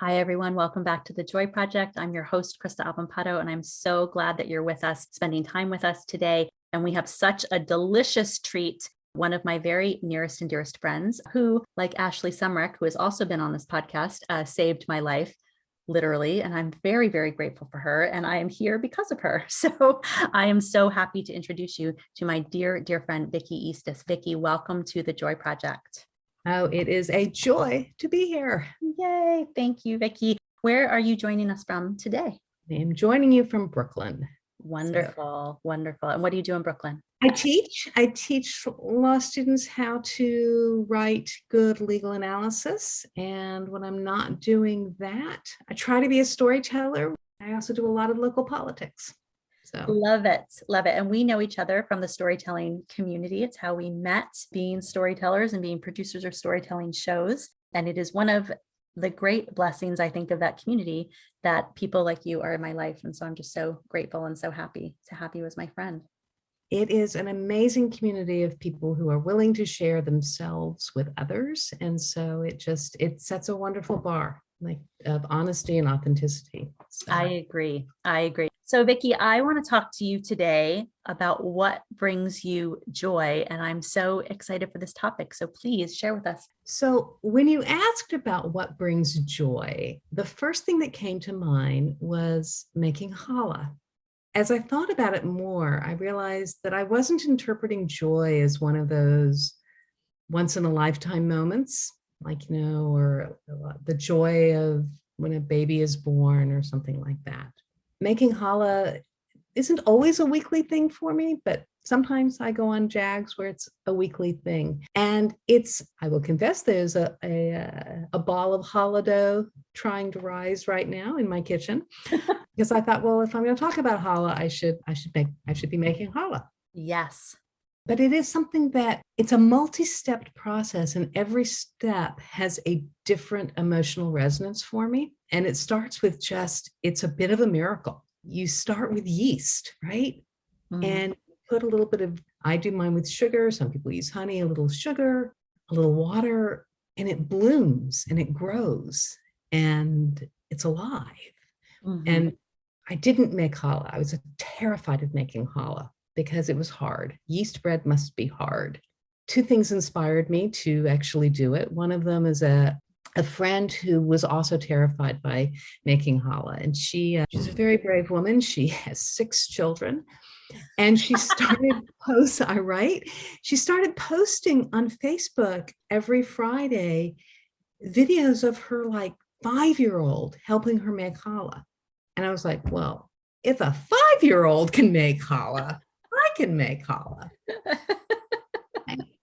Hi, everyone. Welcome back to the Joy Project. I'm your host, Christa Avampato, and I'm so glad that you're with us, spending time with us today. And we have such a delicious treat. One of my very nearest and dearest friends, who, like Ashley Sumrek, who has also been on this podcast, saved my life, literally. And I'm very, very grateful for her. And I am here because of her. So I am so happy to introduce you to my dear, dear friend, Vicki Eastus. Vicki, welcome to the Joy Project. Oh, it is a joy to be here. Yay. Thank you, Vicki. Where are you joining us from today? I'm joining you from Brooklyn. Wonderful, wonderful. And what do you do in Brooklyn? I teach law students how to write good legal analysis. And when I'm not doing that, I try to be a storyteller. I also do a lot of local politics. So Love it. Love it. And we know each other from the storytelling community. It's how we met, being storytellers and being producers of storytelling shows. And it is one of the great blessings, I think, of that community that people like you are in my life. And so I'm just so grateful and so happy to have you as my friend. it is an amazing community of people who are willing to share themselves with others. And so it sets a wonderful bar of honesty and authenticity. So. I agree. So Vicki, I want to talk to you today about what brings you joy. And I'm so excited for this topic. So please share with us. So when you asked about what brings joy, the first thing that came to mind was making challah. As I thought about it more, I realized that I wasn't interpreting joy as one of those once in a lifetime moments, or the joy of when a baby is born or something like that. Making challah isn't always a weekly thing for me, but sometimes I go on jags where it's a weekly thing. And I will confess, there's a ball of challah dough trying to rise right now in my kitchen. Because I thought, well, if I'm going to talk about challah, I should be making challah. Yes. But it is something that it's a multi-stepped process, and every step has a different emotional resonance for me. And it starts with it's a bit of a miracle. You start with yeast, right? Mm-hmm. And put a little bit I do mine with sugar. Some people use honey, a little sugar, a little water, and it blooms and it grows and it's alive. Mm-hmm. And I didn't make challah. I was terrified of making challah because it was hard. Yeast bread must be hard. Two things inspired me to actually do it. One of them is a friend who was also terrified by making challah. And she's a very brave woman. She has 6 children. And she started She started posting on Facebook every Friday videos of her 5-year-old helping her make challah. And I was like, well, if a 5-year-old can make challah, I can make challah.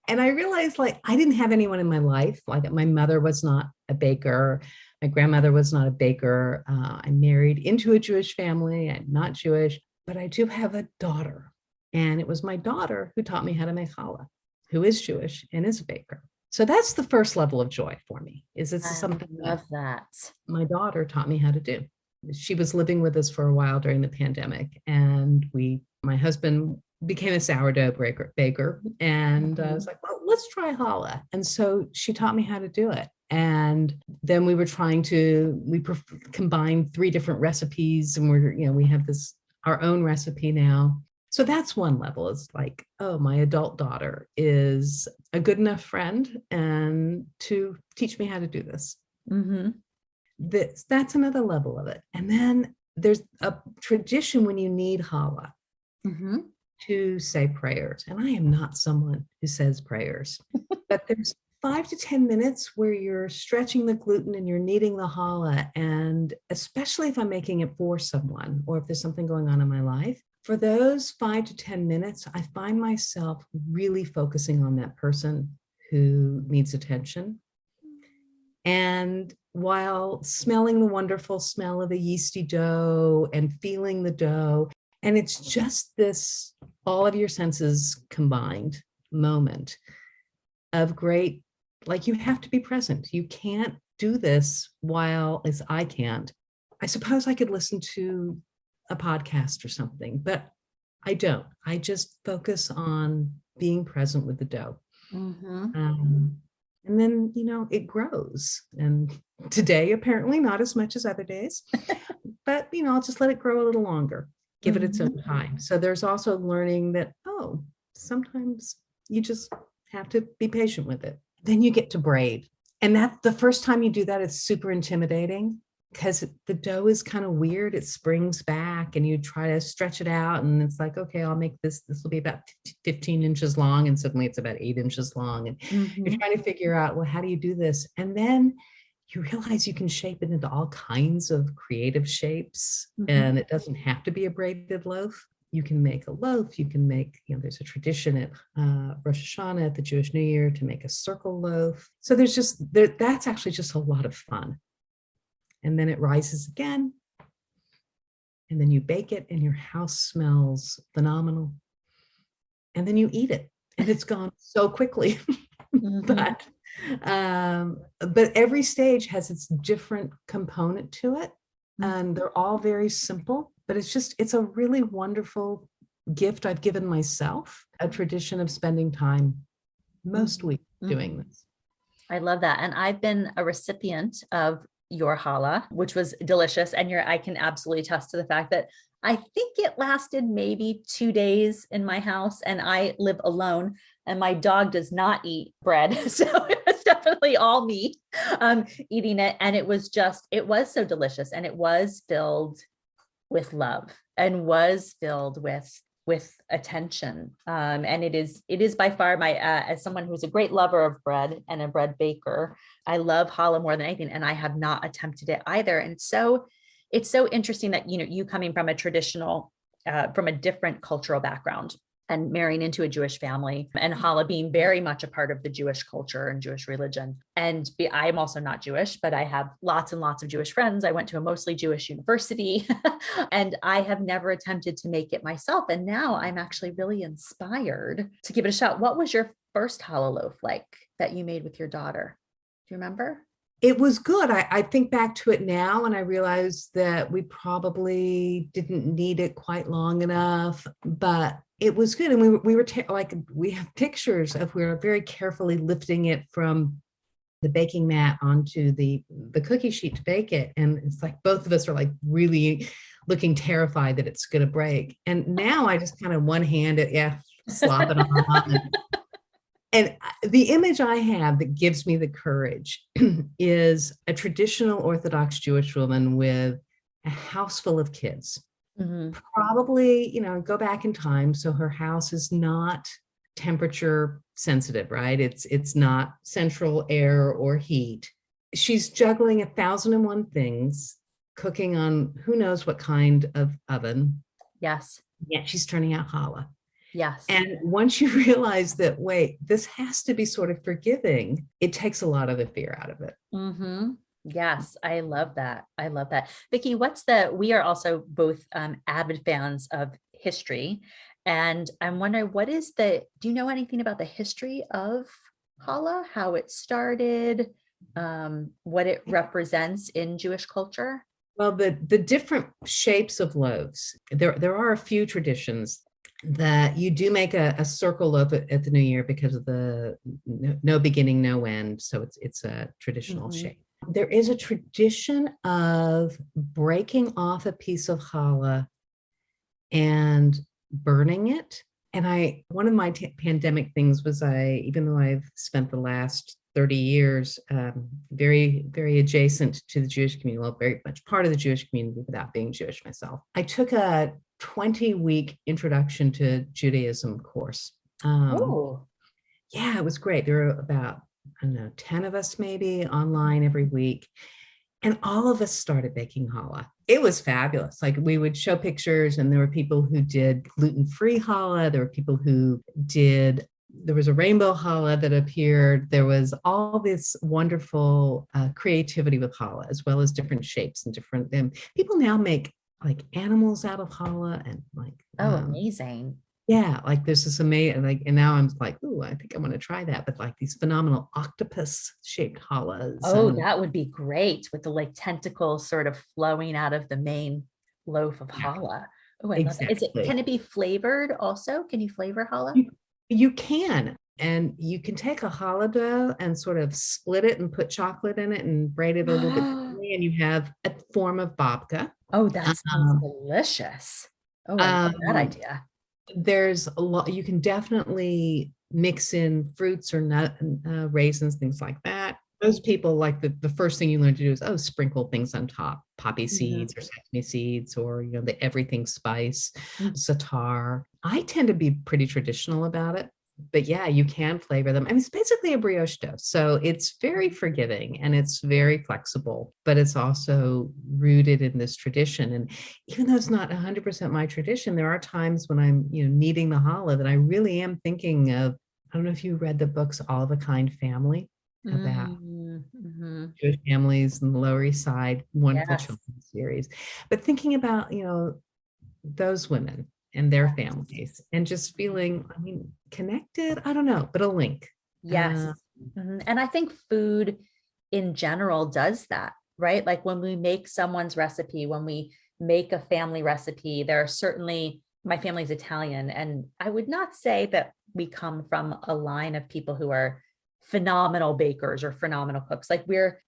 And I realized I didn't have anyone in my life. My mother was not a baker. My grandmother was not a baker. I'm married into a Jewish family. I'm not Jewish, but I do have a daughter. And it was my daughter who taught me how to make challah, who is Jewish and is a baker. So that's the first level of joy for me, is it's something that my daughter taught me how to do. She was living with us for a while during the pandemic, and my husband became a sourdough baker, and I was like, well, let's try challah. And so she taught me how to do it. And then we were we combined 3 different recipes, and we have our own recipe now. So that's one level. It's my adult daughter is a good enough friend and to teach me how to do this. Mm-hmm. That's another level of it. And then there's a tradition when you need challah to say prayers. And I am not someone who says prayers, but there's 5 to 10 minutes where you're stretching the gluten and you're kneading the challah. And especially if I'm making it for someone, or if there's something going on in my life, for those 5 to 10 minutes, I find myself really focusing on that person who needs attention. And while smelling the wonderful smell of the yeasty dough and feeling the dough, and it's just this all of your senses combined moment of great, you have to be present. You can't do this as I can't. I suppose I could listen to a podcast or something, but I don't. I just focus on being present with the dough. Mm-hmm. And then, it grows. And today, apparently not as much as other days, but, I'll just let it grow a little longer, give it its own time. So there's also learning that, sometimes you just have to be patient with it. Then you get to braid. And that's the first time you do that, it's super intimidating because the dough is kind of weird. It springs back and you try to stretch it out. And it's like, okay, I'll make this will be about 15 inches long. And suddenly it's about 8 inches long. And you're trying to figure out, well, how do you do this? And then you realize you can shape it into all kinds of creative shapes. And it doesn't have to be a braided loaf. You can make a loaf, you can make, there's a tradition at Rosh Hashanah, at the Jewish New Year, to make a circle loaf. So that's actually just a lot of fun. And then it rises again. And then you bake it and your house smells phenomenal. And then you eat it and it's gone so quickly. But every stage has its different component to it. And they're all very simple. But it's a really wonderful gift I've given myself, a tradition of spending time most weeks doing this. I love that. And I've been a recipient of your challah, which was delicious. And I can absolutely attest to the fact that I think it lasted maybe 2 days in my house, and I live alone and my dog does not eat bread. So it was definitely all me eating it. And it was so delicious, and it was filled with love and was filled with attention. And it is by far my, as someone who's a great lover of bread and a bread baker, I love challah more than anything. And I have not attempted it either. And so it's so interesting that, you coming from a traditional, from a different cultural background and marrying into a Jewish family, and challah being very much a part of the Jewish culture and Jewish religion. And I'm also not Jewish, but I have lots and lots of Jewish friends. I went to a mostly Jewish university and I have never attempted to make it myself. And now I'm actually really inspired to give it a shot. What was your first challah loaf like that you made with your daughter? Do you remember? It was good. I think back to it now and I realized that we probably didn't need it quite long enough, but it was good. And we have pictures of, we were very carefully lifting it from the baking mat onto the cookie sheet to bake it. And it's like, both of us are like really looking terrified that it's going to break. And now I just kind of one hand it, slop it on. And the image I have that gives me the courage is a traditional Orthodox Jewish woman with a house full of kids. Probably, go back in time. So her house is not temperature sensitive, right? It's not central air or heat. She's juggling 1,001 things, cooking on who knows what kind of oven. Yes. Yet she's turning out challah. Yes. And once you realize that, wait, this has to be sort of forgiving, it takes a lot of the fear out of it. Yes, I love that. I love that. Vicki, we are also both avid fans of history. And I'm wondering, do you know anything about the history of challah, how it started, what it represents in Jewish culture? Well, the different shapes of loaves, there are a few traditions that you do make a circle loaf at the New Year because of the no beginning, no end. So it's a traditional shape. There is a tradition of breaking off a piece of challah and burning it. And one of my pandemic things was even though I've spent the last 30 years very, very adjacent to the Jewish community, well, very much part of the Jewish community without being Jewish myself, I took a 20-week introduction to Judaism course. Yeah, it was great. There were about, 10 of us maybe online every week. And all of us started baking challah. It was fabulous. Like, we would show pictures and there were people who did gluten-free challah. There were people who there was a rainbow challah that appeared. There was all this wonderful creativity with challah, as well as different shapes and people now make like animals out of challah and like, amazing. Yeah, like there's this amazing, and now I'm like, ooh, I think I want to try that. But like these phenomenal octopus-shaped challahs. That would be great with the like tentacles sort of flowing out of the main loaf of challah. Oh, I love it. Can it be flavored also? Can you flavor challah? You can. And you can take a challah dough and sort of split it and put chocolate in it and braid it a little bit thinly, and you have a form of babka. Oh, that sounds Um, delicious. Oh, I love that um, idea. there's a lot, you can definitely mix in fruits or nut, raisins, things like that. Most people like the first thing you learn to do is, oh, sprinkle things on top, poppy Mhm. seeds or sesame seeds, or, the everything spice, Mm. za'atar. I tend to be pretty traditional about it, but yeah, you can flavor them. I mean, it's basically a brioche dough. So it's very forgiving and it's very flexible, but it's also rooted in this tradition. And even though it's not 100% my tradition, there are times when I'm, kneading the challah that I really am thinking of. I don't know if you read the books All of a Kind Family, about Mhm. Jewish families in the Lower East Side, wonderful Yes. children's series. But thinking about, those women and their Yes. families and just feeling, I mean, connected, I don't know, but a link. Yes. Uh, And I think food in general does that, right? Like when we make someone's recipe, when we make a family recipe, there are certainly, my family's Italian, and I would not say that we come from a line of people who are phenomenal bakers or phenomenal cooks. Like we're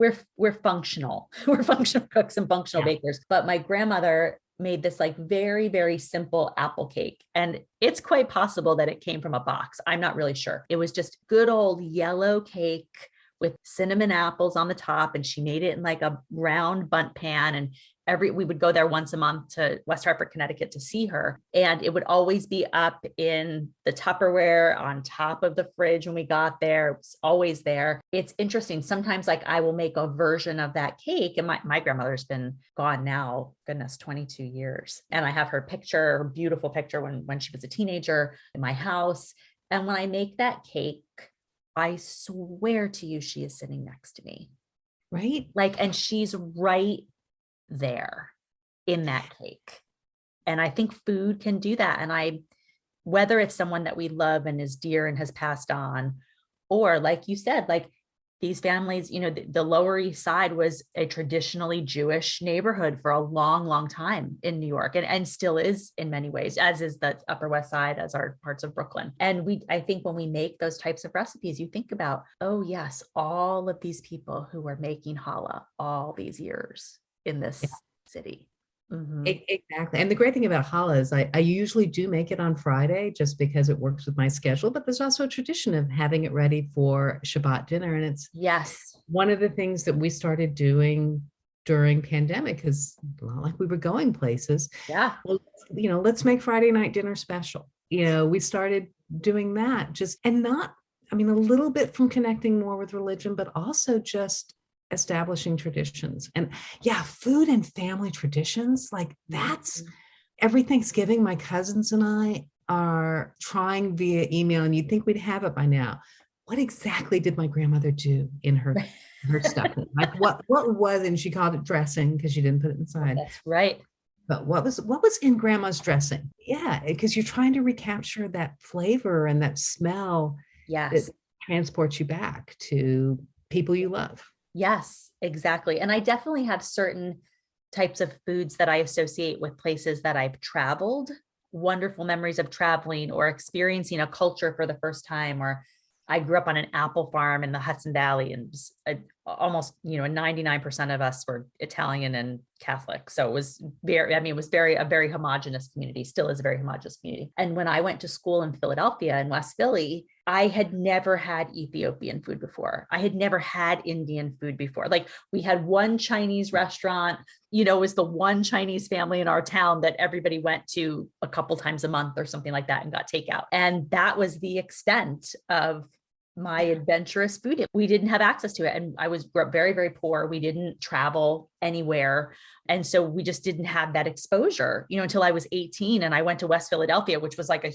functional. We're functional cooks and functional yeah, bakers. But my grandmother made this like very, very simple apple cake. And it's quite possible that it came from a box. I'm not really sure. It was just good old yellow cake with cinnamon apples on the top. And she made it in like a round bundt pan. And we would go there once a month to West Hartford, Connecticut to see her. And it would always be up in the Tupperware on top of the fridge when we got there. It was always there. It's interesting. Sometimes like I will make a version of that cake. And my grandmother's been gone now, goodness, 22 years. And I have her picture, her beautiful picture when she was a teenager in my house. And when I make that cake, I swear to you, she is sitting next to me. right. Like, and she's right there in that cake. And I think food can do that. And whether it's someone that we love and is dear and has passed on, or like you said, like these families, the Lower East Side was a traditionally Jewish neighborhood for a long, long time in New York, and still is in many ways, as is the Upper West Side, as are parts of Brooklyn. And I think when we make those types of recipes, you think about, oh yes, all of these people who are making challah all these years in this city. Mhm. Exactly. And the great thing about challah is I usually do make it on Friday just because it works with my schedule, but there's also a tradition of having it ready for Shabbat dinner. And it's Yes. one of the things that we started doing during pandemic, because not like we were going places. Yeah. Well, let's make Friday night dinner special. We started doing that just, and not, I mean, a little bit from connecting more with religion, but also just establishing traditions. And yeah, food and family traditions, like that's every Thanksgiving, my cousins and I are trying via email, and you'd think we'd have it by now. What exactly did my grandmother do in her stuffing? Like what was, and she called it dressing because she didn't put it inside. That's right. But what was in grandma's dressing? Yeah, because you're trying to recapture that flavor and that smell that Yes. transports you back to people you love. Yes, exactly. And I definitely have certain types of foods that I associate with places that I've traveled, wonderful memories of traveling or experiencing a culture for the first time. Or I grew up on an apple farm in the Hudson Valley, and almost, 99% of us were Italian and Catholic. So it was it was a very homogenous community, still is a very homogenous community. And when I went to school in Philadelphia, in West Philly, I had never had Ethiopian food before. I had never had Indian food before. Like we had one Chinese restaurant, it was the one Chinese family in our town that everybody went to a couple times a month or something like that and got takeout. And that was the extent of my adventurous food. We didn't have access to it. And I grew up very, very poor. We didn't travel anywhere. And so we just didn't have that exposure, until I was 18 and I went to West Philadelphia, which was like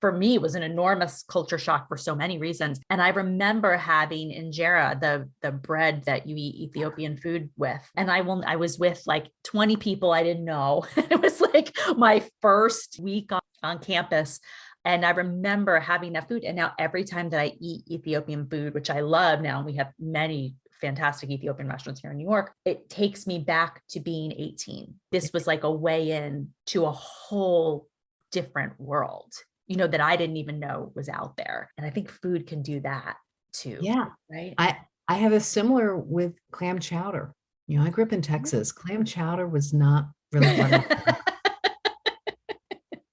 for me, it was an enormous culture shock for so many reasons. And I remember having injera, the bread that you eat Ethiopian food with. And I was with like 20 people I didn't know. It was like my first week on campus. And I remember having that food. And now every time that I eat Ethiopian food, which I love now, we have many fantastic Ethiopian restaurants here in New York, it takes me back to being 18. This was like a way in to a whole different world. that I didn't even know was out there. And I think food can do that too. Yeah. Right. I have a similar with clam chowder. I grew up in Texas. Clam chowder was not really part of it.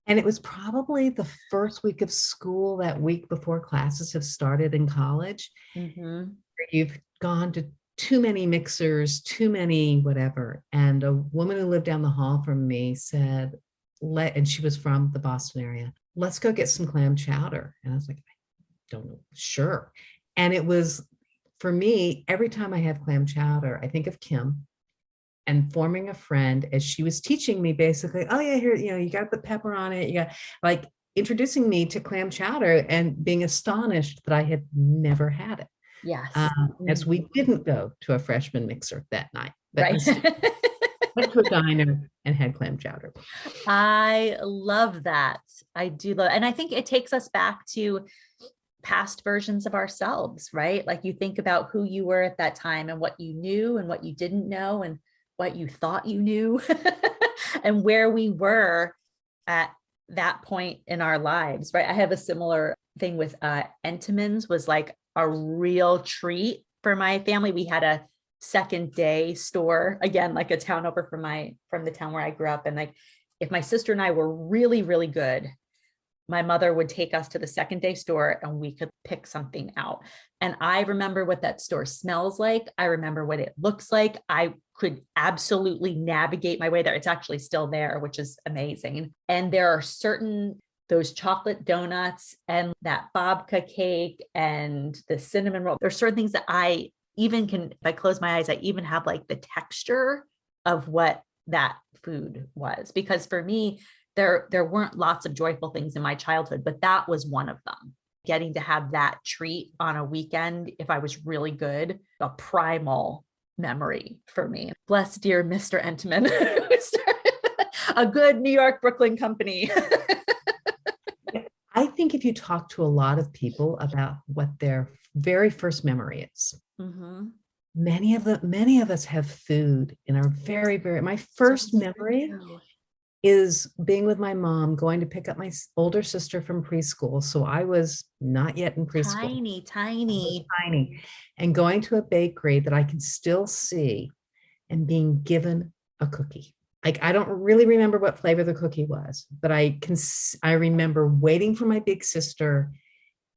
And it was probably the first week of school, that week before classes have started in college. Mm-hmm. You've gone to too many mixers, too many whatever. And a woman who lived down the hall from me said, and she was from the Boston area, let's go get some clam chowder. And I was like, I don't know, sure. And it was, for me, every time I have clam chowder, I think of Kim and forming a friend as she was teaching me basically, oh yeah, here, you got to put pepper on it. You got, like, introducing me to clam chowder and being astonished that I had never had it. Yes. As we didn't go to a freshman mixer that night, but Right. went to a diner and had clam chowder. I love that. I do love, and I think it takes us back to past versions of ourselves, right? Like, you think about who you were at that time and what you knew and what you didn't know and what you thought you knew and where we were at that point in our lives, right? I have a similar thing with Entenmann's was like a real treat for my family. We had a second day store, again, like a town over from the town where I grew up. And like, if my sister and I were really, really good, my mother would take us to the second day store and we could pick something out. And I remember what that store smells like. I remember what it looks like. I could absolutely navigate my way there. It's actually still there, which is amazing. And there are those chocolate donuts and that babka cake and the cinnamon roll. There's certain things that I even can, if I close my eyes, I even have like the texture of what that food was. Because for me, there weren't lots of joyful things in my childhood, but that was one of them. Getting to have that treat on a weekend, if I was really good, a primal memory for me. Bless dear Mr. Entenmann, who started a good New York, Brooklyn company. I think if you talk to a lot of people about what their very first memory is, mm-hmm. many of us have food in our my first memory is being with my mom, going to pick up my older sister from preschool. So I was not yet in preschool. Tiny. And going to a bakery that I can still see and being given a cookie. Like, I don't really remember what flavor the cookie was, but I remember waiting for my big sister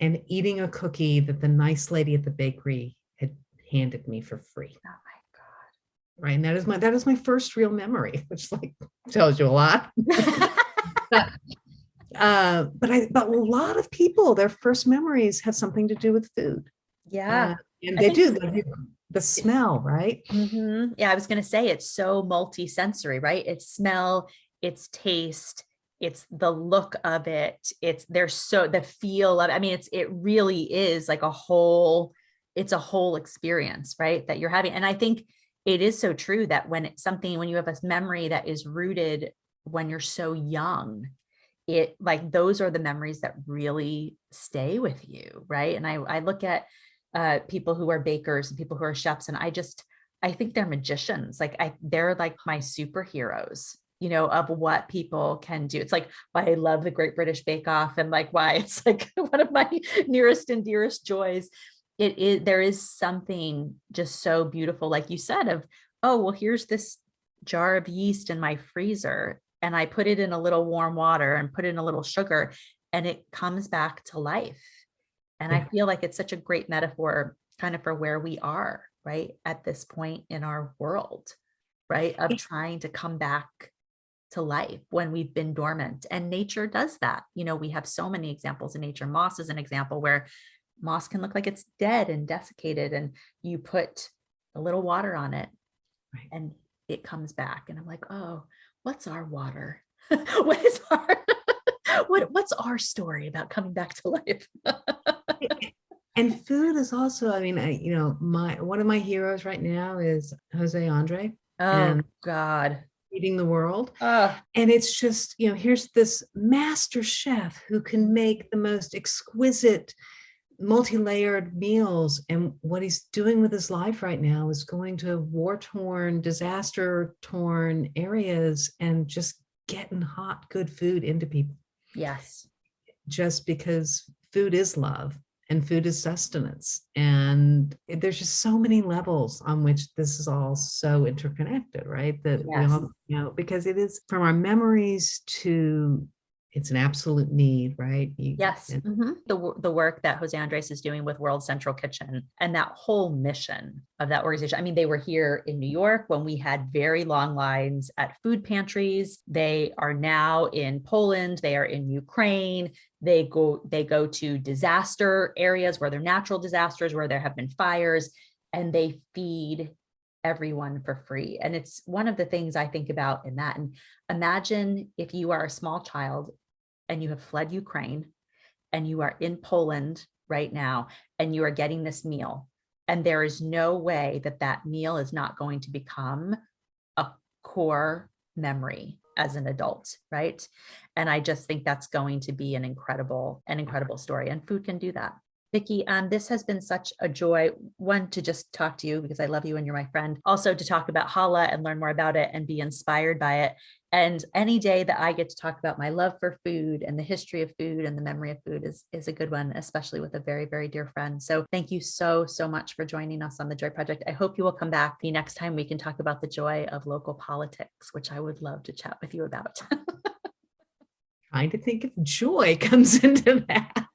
and eating a cookie that the nice lady at the bakery had handed me for free. Oh my God. Right. And that is my first real memory, which like tells you a lot. but a lot of people, their first memories have something to do with food. Yeah. And they do. The smell, right? Mm-hmm. Yeah, I was going to say it's so multi-sensory, right? It's smell, it's taste, it's the look of it. The feel of it. I mean, it really is like it's a whole experience, right? That you're having. And I think it is so true that when you have a memory that is rooted when you're so young, those are the memories that really stay with you, right? And I look at people who are bakers and people who are chefs, and I think they're magicians. They're like my superheroes, of what people can do. It's like why I love the Great British Bake Off, and like why it's like one of my nearest and dearest joys. There is something just so beautiful, like you said, of, oh, well, here's this jar of yeast in my freezer, and I put it in a little warm water and put in a little sugar, and it comes back to life. And I feel like it's such a great metaphor kind of for where we are, right, at this point in our world, right, of trying to come back to life when we've been dormant. And nature does that. We have so many examples in nature. Moss is an example where moss can look like it's dead and desiccated, and you put a little water on it, right, and it comes back. And I'm like, oh, what's our water? What's our story about coming back to life? And food is also, I mean, one of my heroes right now is Jose Andre. Oh, God. Feeding the world. And it's just, here's this master chef who can make the most exquisite, multi-layered meals. And what he's doing with his life right now is going to war-torn, disaster-torn areas and just getting hot, good food into people. Yes. just because food is love and food is sustenance. And there's just so many levels on which this is all so interconnected, right? That we Yes. all, because it is from our memories to it's an absolute need, right? Yes. The work that Jose Andres is doing with World Central Kitchen and that whole mission of that organization. I mean, they were here in New York when we had very long lines at food pantries. They are now in Poland. They are in Ukraine. They go to disaster areas where there are natural disasters, where there have been fires, and they feed everyone for free. And it's one of the things I think about in that. And imagine if you are a small child and you have fled Ukraine and you are in Poland right now and you are getting this meal, and there is no way that that meal is not going to become a core memory as an adult, right? And I just think that's going to be an incredible story, and food can do that. Vicki, this has been such a joy, one, to just talk to you because I love you and you're my friend. Also to talk about Challah and learn more about it and be inspired by it. And any day that I get to talk about my love for food and the history of food and the memory of food is a good one, especially with a very, very dear friend. So thank you so, so much for joining us on the Joy Project. I hope you will come back the next time we can talk about the joy of local politics, which I would love to chat with you about. Trying to think if joy comes into that.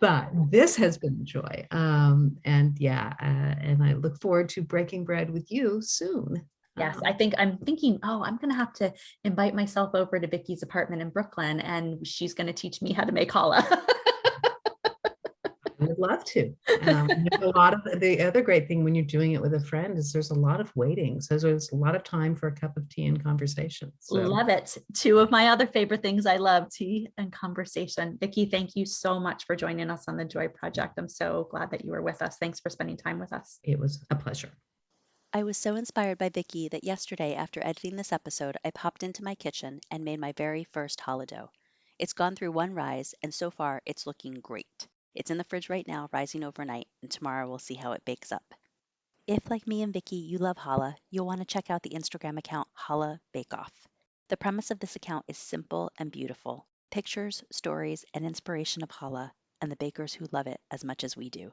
But this has been a joy. And I look forward to breaking bread with you soon. Yes, I'm thinking, I'm going to have to invite myself over to Vicki's apartment in Brooklyn, and she's going to teach me how to make challah. I would love to. A lot of the other great thing when you're doing it with a friend is there's a lot of waiting. So there's a lot of time for a cup of tea and conversation. So. Love it. Two of my other favorite things I love, tea and conversation. Vicki, thank you so much for joining us on the Joy Project. I'm so glad that you were with us. Thanks for spending time with us. It was a pleasure. I was so inspired by Vicki that yesterday, after editing this episode, I popped into my kitchen and made my very first challah dough. It's gone through one rise, and so far it's looking great. It's in the fridge right now, rising overnight, and tomorrow we'll see how it bakes up. If, like me and Vicki, you love challah, you'll want to check out the Instagram account Challah Bake Off. The premise of this account is simple and beautiful: pictures, stories, and inspiration of challah, and the bakers who love it as much as we do.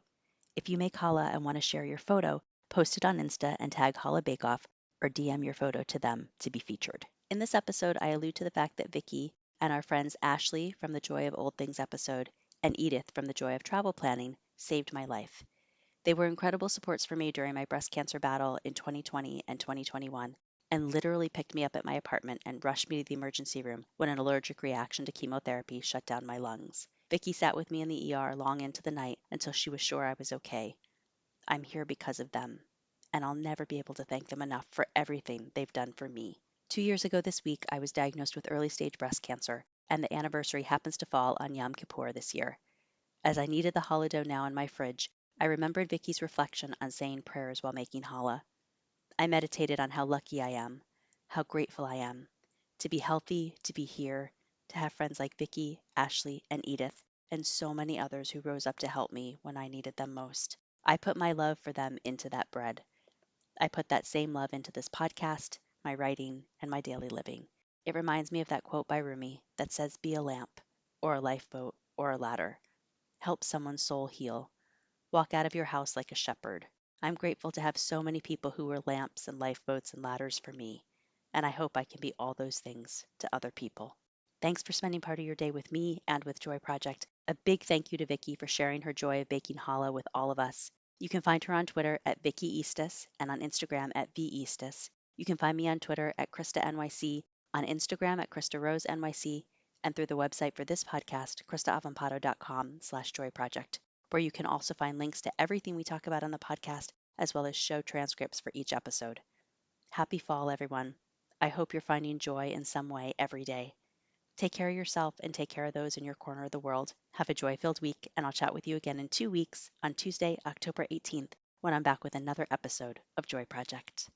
If you make challah and want to share your photo, post it on Insta and tag Challah Bake Off, or DM your photo to them to be featured. In this episode, I allude to the fact that Vicki and our friends Ashley from the Joy of Old Things episode and Edith from the Joy of Travel Planning saved my life. They were incredible supports for me during my breast cancer battle in 2020 and 2021, and literally picked me up at my apartment and rushed me to the emergency room when an allergic reaction to chemotherapy shut down my lungs. Vicki sat with me in the ER long into the night until she was sure I was okay. I'm here because of them, and I'll never be able to thank them enough for everything they've done for me. 2 years ago this week, I was diagnosed with early-stage breast cancer, and the anniversary happens to fall on Yom Kippur this year. As I needed the challah dough now in my fridge, I remembered Vicki's reflection on saying prayers while making challah. I meditated on how lucky I am, how grateful I am, to be healthy, to be here, to have friends like Vicki, Ashley, and Edith, and so many others who rose up to help me when I needed them most. I put my love for them into that bread. I put that same love into this podcast, my writing, and my daily living. It reminds me of that quote by Rumi that says, "Be a lamp, or a lifeboat, or a ladder. Help someone's soul heal. Walk out of your house like a shepherd." I'm grateful to have so many people who were lamps and lifeboats and ladders for me, and I hope I can be all those things to other people. Thanks for spending part of your day with me and with Joy Project. A big thank you to Vicki for sharing her joy of baking challah with all of us. You can find her on Twitter at Vicki Eastus and on Instagram at VEastus. You can find me on Twitter at Christa NYC, on Instagram at Christa Rose NYC, and through the website for this podcast, christaavampato.com/joyproject, where you can also find links to everything we talk about on the podcast, as well as show transcripts for each episode. Happy fall, everyone. I hope you're finding joy in some way every day. Take care of yourself and take care of those in your corner of the world. Have a joy-filled week, and I'll chat with you again in 2 weeks on Tuesday, October 18th, when I'm back with another episode of Joy Project.